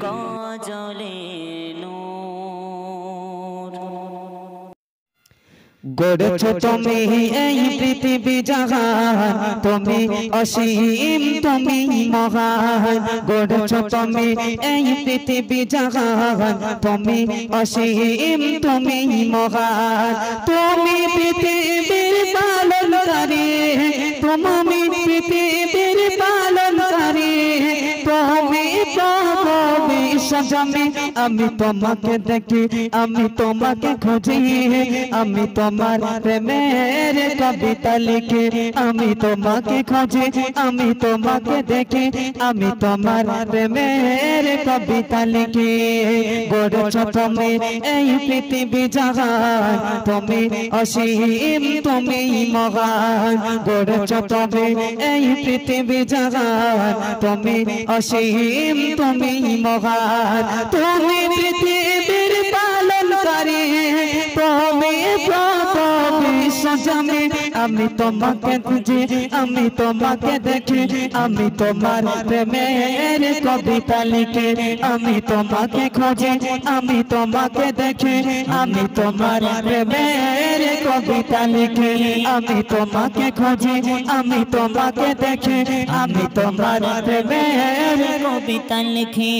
গজলে নূর গড়েছ তুমি এই পৃথিবী জাহান, তুমি অসীম তুমি মহান। গড়েছ তুমি এই পৃথিবী জাহান, তুমি অসীম তুমি মহান। তুমি পৃথিবীর পালনকারী, তুমি পৃথিবীর পালনকারী, তুমি প্রভু বিশ্বজনে। আমি তোমাকে দেখি, আমি তোমাকে খুঁজি, আমি তোমার প্রেমের কবিতা লিখি। আমি তোমাকে খুঁজি, আমি তোমাকে দেখি, আমি তোমার প্রেমের কবিতা লিখি। গড়েছ তুমি এই পৃথিবী জাহান, তুমি অসীম তুমি মহান। গড়েছ তুমি এই পৃথিবী জাহান, তুমি অসীম তুমি মহান। তুমি পৃথিবীর পালনকারী, তুমি প্রভু বিশ্বজনে। আমি তোমাকে খুঁজি, আমি তোমাকে দেখি, আমি তোমার প্রেমের কবিতা লিখি। আমি তোমাকে খুঁজি, আমি তোমাকে দেখি, আমি তোমার প্রেমের কবিতা লিখি। আমি তোমাকে খুঁজি, আমি তোমাকে দেখি, আমি তোমার প্রেমের কবিতা লিখি।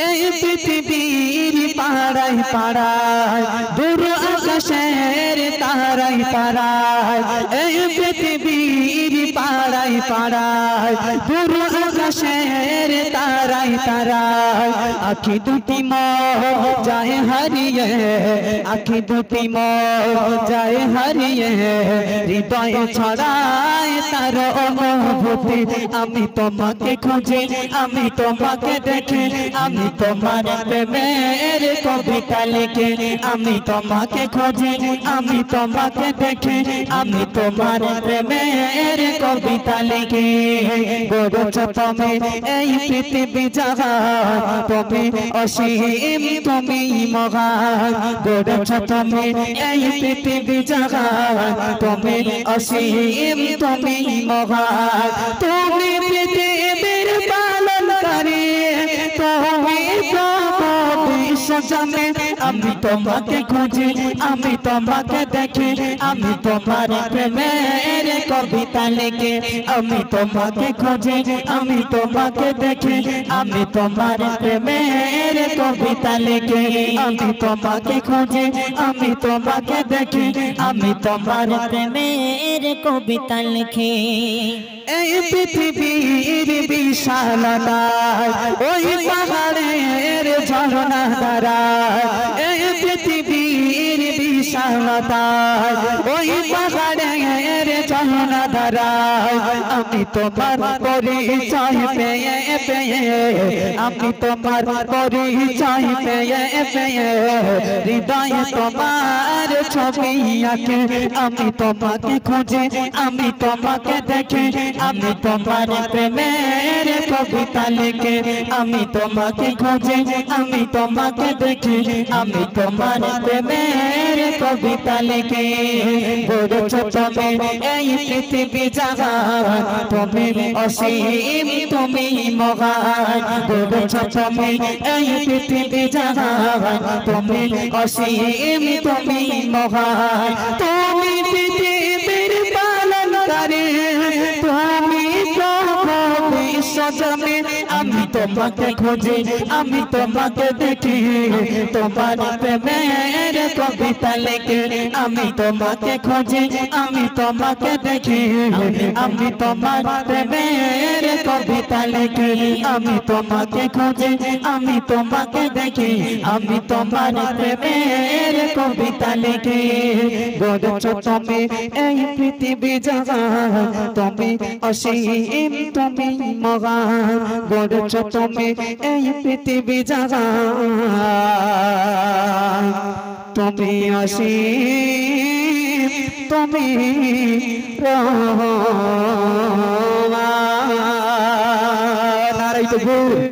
এই পৃথিবীর পাড়ায় পাড়ায়, দূর আকাশের তারায় তারায়। এই পৃথিবীর পাড়ায় পাড়ায়, দূর আকাশের তারায় তারায়। আখি দুটি মোর যায় হারিয়ে, আখি দুটি মোর যায় হারিয়ে, হৃদয়ে ছড়ায় তার অনুভূতি। আমি তোমাকে খুঁজি, আমি তোমাকে দেখি, আমি তোমার প্রেমের কবিতা লিখি। আমি তোমাকে খুঁজি, আমি তোমাকে দেখি, আমি তোমার প্রেমের কবিতা লিখি। গড়েছ তুমি এই পৃথিবী জাহান, তুমি অসীম তুমি মহান। গড়েছ তুমি এই পৃথিবী জাহান, তুমি অসীম তুমি মহান। তুমি পৃথিবীর পালনকারী, তুমি প্রভু বিশ্বজনে। আমি তোমাকে খুঁজি, আমি তোমাকে দেখি, আমি তোমার প্রেমের কবিতা লিখি। আমি তোমাকে খুঁজি, আমি তোমাকে দেখি, আমি তোমার প্রেমের কবিতা লিখি। আমি তোমাকে খুঁজি, আমি তোমাকে দেখি, আমি তোমার প্রেমের কবিতা লিখি। এই পৃথিবীর বিশালতায়, ওই পাহাড়ের ঝরনা ধারায়। এই পৃথিবীর বিশালতায়, ওই পাহাড়ের ঝরনা ধারায়। আমি তোমার পরিচয় পেয়ে পেয়ে, আমি তোমার পরিচয় পেয়ে পেয়ে, হৃদয়ে তোমার ছবি আঁকে। আমি তোমাকে খুঁজি, আমি তোমাকে দেখি, আমি তোমার প্রেমের কবিতা লিখি। আমি তোমাকে খুঁজি, আমি তোমাকে দেখি, আমি তোমার প্রেমের কবিতা লিখি। গড়েছ তুমি এই পৃথিবী জাহান, তুমি অসীম তুমি মহান। গড়েছ তুমি এই পৃথিবী জাহান, তুমি অসীম তুমি মহান। তুমি পৃথিবীর পালনকারী, তুমি প্রভু বিশ্বজনে। আমি তোমাকে খুঁজি, আমি তোমাকে দেখি, তোমার প্রেমের কবিতা লিখি। আমি তোমাকে খুঁজি, আমি তোমাকে দেখি, আমি তোমার প্রেমের কবিতা লিখি। আমি তোমাকে খুঁজি, আমি তোমাকে দেখি, আমি তোমার প্রেমের কবিতা লিখি। গড়েছ তুমি এই পৃথিবী জাহান, তুমি অসীম তুমি মহান। গড়েছ তুমি এই পৃথিবী জাহান, তুমি অসীম তুমি রহমান। নারাই তো